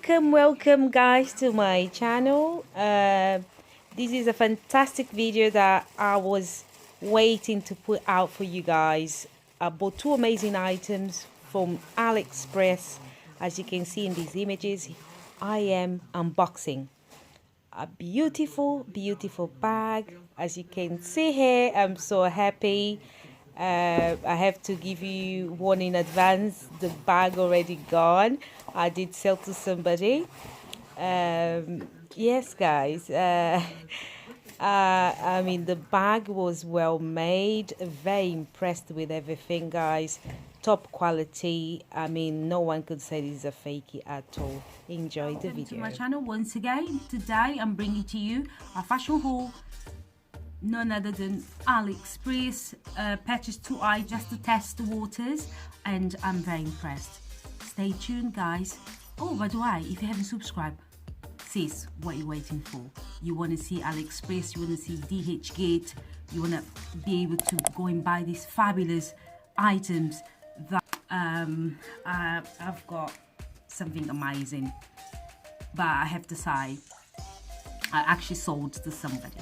Welcome guys to my channel. This is a fantastic video that I was waiting to put out for you guys. I bought two amazing items from Aliexpress. As you can see in these images, I am unboxing a beautiful bag. As you can see here, I'm so happy. I have to give you one in advance. The bag already gone. I did sell to somebody. Yes guys, I mean the bag was well made. Very impressed with everything guys. Top quality. I mean no one could say this is a fakey at all. Enjoy the video. To my channel once again. Today I'm bringing to you a fashion haul, none other than Aliexpress. Purchased two items just to test the waters, and I'm very impressed. Stay tuned guys. Oh, by the way, if you haven't subscribed, sis, what are you waiting for? You want to see Aliexpress, you want to see DH Gate, you want to be able to go and buy these fabulous items that I've got something amazing. But I have to say, I actually sold to somebody.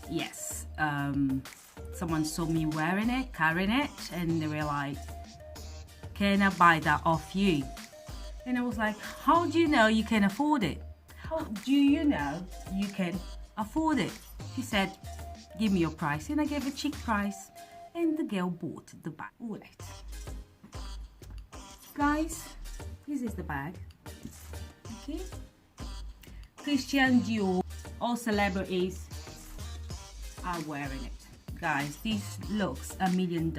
Yes, someone saw me wearing it, carrying it, and they were like, can I buy that off you? And I was like, how do you know you can afford it? How do you know you can afford it? She said, give me your price. And I gave a cheap price, and the girl bought the bag. All right. Guys, this is the bag. Okay. Christian Dior, all celebrities are wearing it. Guys, this looks $1 million.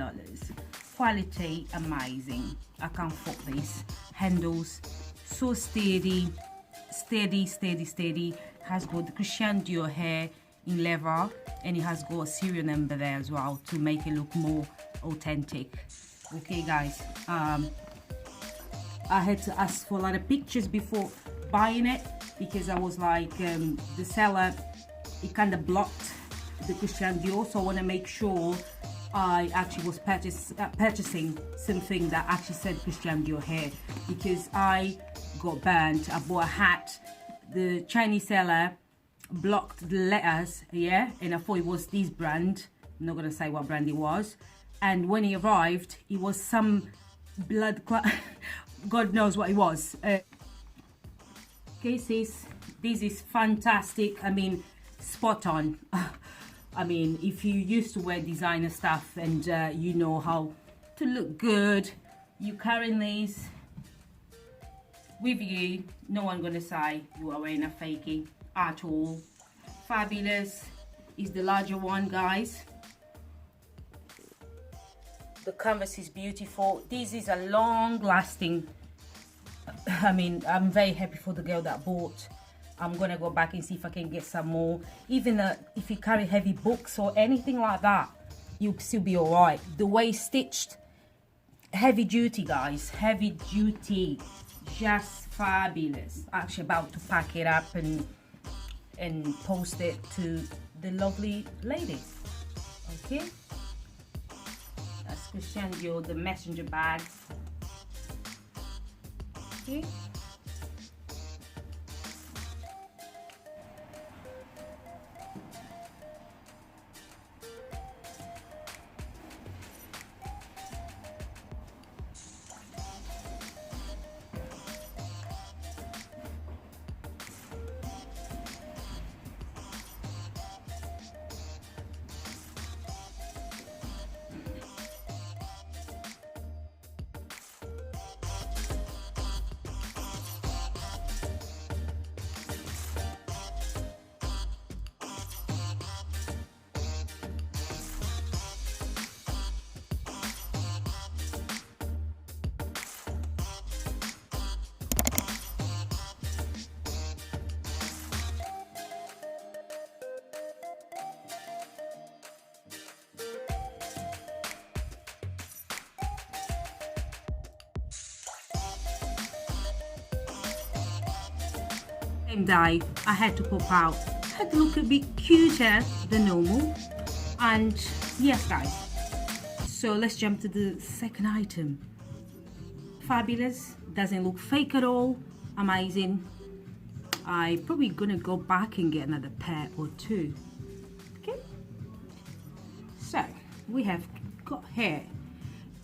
Quality amazing. I can't fault this. Handles so steady. Has got the Christian Dior hair in leather, and it has got a serial number there as well to make it look more authentic. Okay guys, I had to ask for a lot of pictures before buying it, because I was like, the seller, it kind of blocked the Christian Dior, so I want to make sure I actually was purchasing something that actually said Christian Dior hair, because I got burnt. I bought a hat, the Chinese seller blocked the letters, yeah, and I thought it was this brand. I'm not gonna say what brand it was, and when he arrived, it was some blood God knows what it was. Okay sis, this is fantastic. I mean, spot on. I mean, if you used to wear designer stuff and you know how to look good, you carrying these with you, no one gonna say you are wearing a fakey at all. Fabulous. Is the larger one guys. The canvas is beautiful. This is a long lasting. I mean, I'm very happy for the girl that bought. I'm gonna go back and see if I can get some more. Even if you carry heavy books or anything like that, you'll still be all right. The way it's stitched, heavy duty guys, heavy duty, just fabulous. Actually about to pack it up and post it to the lovely lady. Okay, that's Christian Dior, the messenger bag. Okay. Same day, I had to pop out. I had to look a bit cuter than normal. And yes guys, so let's jump to the second item. Fabulous, doesn't look fake at all. amazing. I probably gonna go back and get another pair or two. Okay, so we have got here,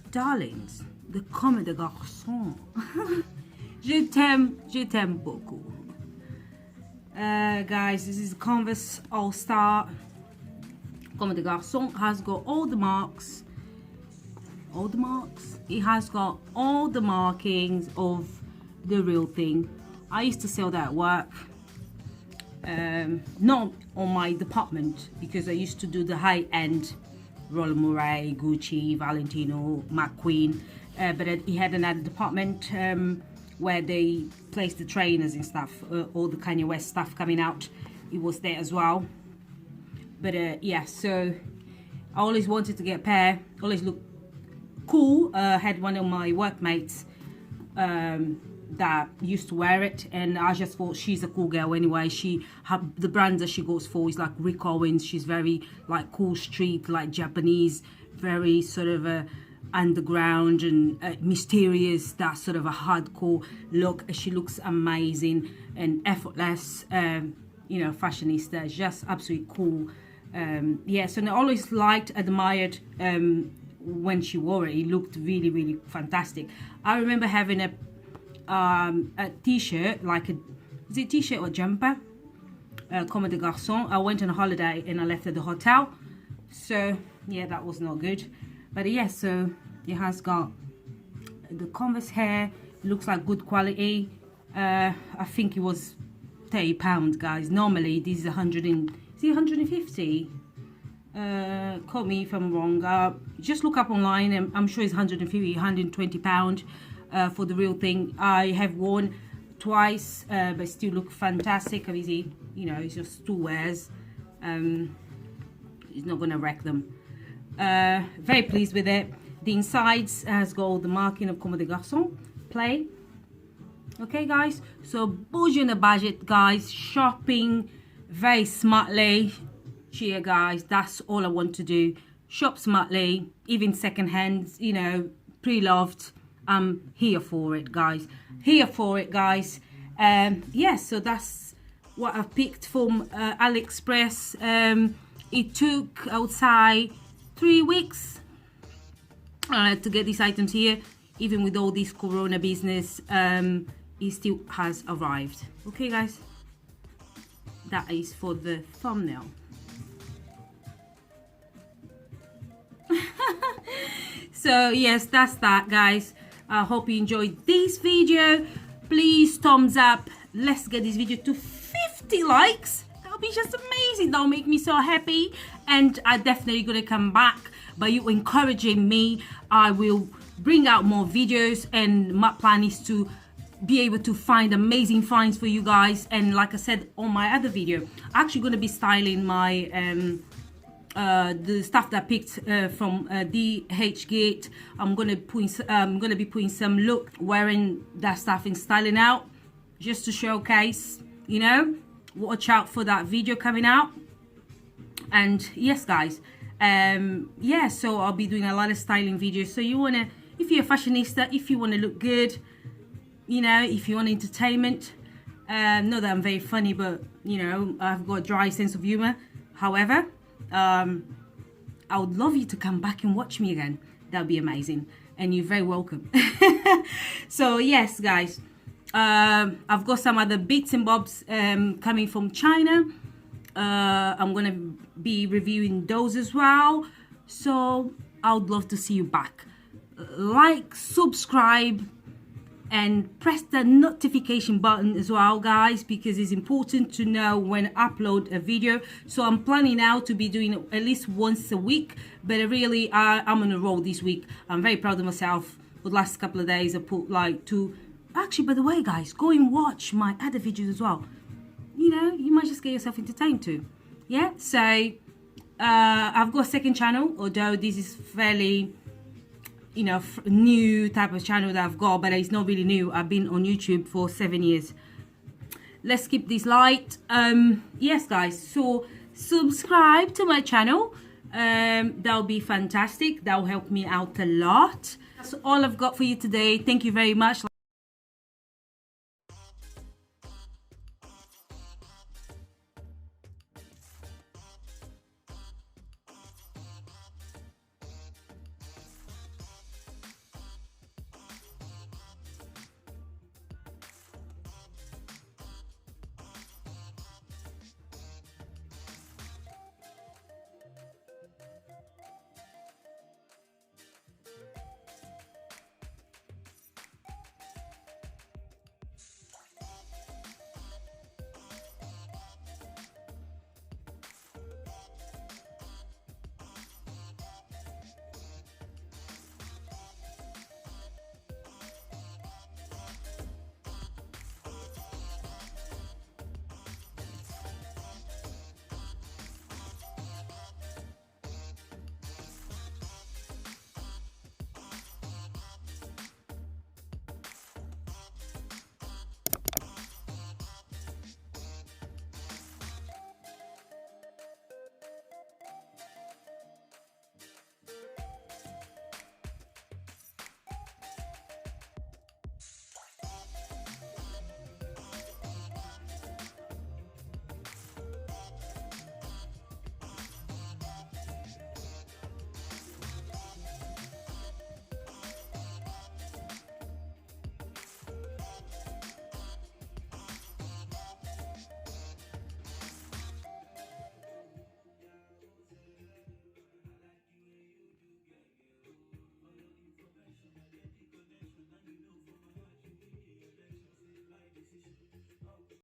darlings, the comme de garçon. Je t'aime beaucoup. Guys, this is Converse Allstar. Comme de garçon has got all the marks. It has got all the markings of the real thing. I used to sell that at work, not on my department, because I used to do the high-end Roland Mouret, Gucci, Valentino, McQueen, but he had another department where they placed the trainers and stuff, all the Kanye West stuff coming out. It was there as well. But yeah, so I always wanted to get a pair, always look cool. Had one of my workmates that used to wear it, and I just thought she's a cool girl anyway. The brands that she goes for is like Rick Owens. She's very like cool street, like Japanese, very sort of a underground and mysterious, that sort of a hardcore look. She looks amazing and effortless, you know, fashionista, just absolutely cool. Yeah, so I always liked, admired when she wore it. It looked really, really fantastic. I remember having a t-shirt, like is it t-shirt or jumper, comme de garçon. I went on a holiday and I left at the hotel, so yeah, that was not good. But yeah, so it has got the Converse hair, looks like good quality. I think it was £30, guys. Normally this is 150. Quote me if I'm wrong. Just look up online, and I'm sure it's 150, £120 for the real thing. I have worn twice, but still look fantastic. Obviously, you know, it's just 2 wears. It's not gonna wreck them. Very pleased with it. The insides has got all the marking of Comme des Garçons play. Okay, guys, so boujee on the budget, guys. Shopping very smartly. Cheer, guys, that's all I want to do. Shop smartly, even second hands, you know, pre-loved. I'm here for it, guys. Here for it, guys. Yeah, so that's what I've picked from Aliexpress. It took, I would say, 3 weeks to get these items here. Even with all this corona business, it still has arrived. Okay, guys, that is for the thumbnail. So yes, that's that, guys. I hope you enjoyed this video. Please thumbs up. Let's get this video to 50 likes. That'll be just amazing. That'll make me so happy, and I'm definitely gonna come back. By you encouraging me, I will bring out more videos, and my plan is to be able to find amazing finds for you guys. And like I said on my other video, I'm actually going to be styling my the stuff that I picked from DH Gate. I'm going to be putting some look wearing that stuff and styling out, just to showcase, you know. Watch out for that video coming out. And yes, guys, yeah, so I'll be doing a lot of styling videos. So you want to, if you're a fashionista, if you want to look good, you know, if you want entertainment, not that I'm very funny, but you know, I've got a dry sense of humor. However, I would love you to come back and watch me again. That would be amazing, and you're very welcome. So yes, guys, I've got some other bits and bobs coming from China. I'm gonna be reviewing those as well, so I would love to see you back. Like, subscribe, and press the notification button as well, guys, because it's important to know when I upload a video. So I'm planning now to be doing at least once a week, but really I'm on a roll this week. I'm very proud of myself. For the last couple of days I put like 2. Actually, by the way, guys, go and watch my other videos as well. You know, you might just get yourself entertained too. Yeah, so I've got a second channel, although this is fairly, you know, new type of channel that I've got, but it's not really new. I've been on YouTube for 7 years. Let's keep this light. Yes, guys, so subscribe to my channel. That'll be fantastic. That'll help me out a lot. That's all I've got for you today. Thank you very much.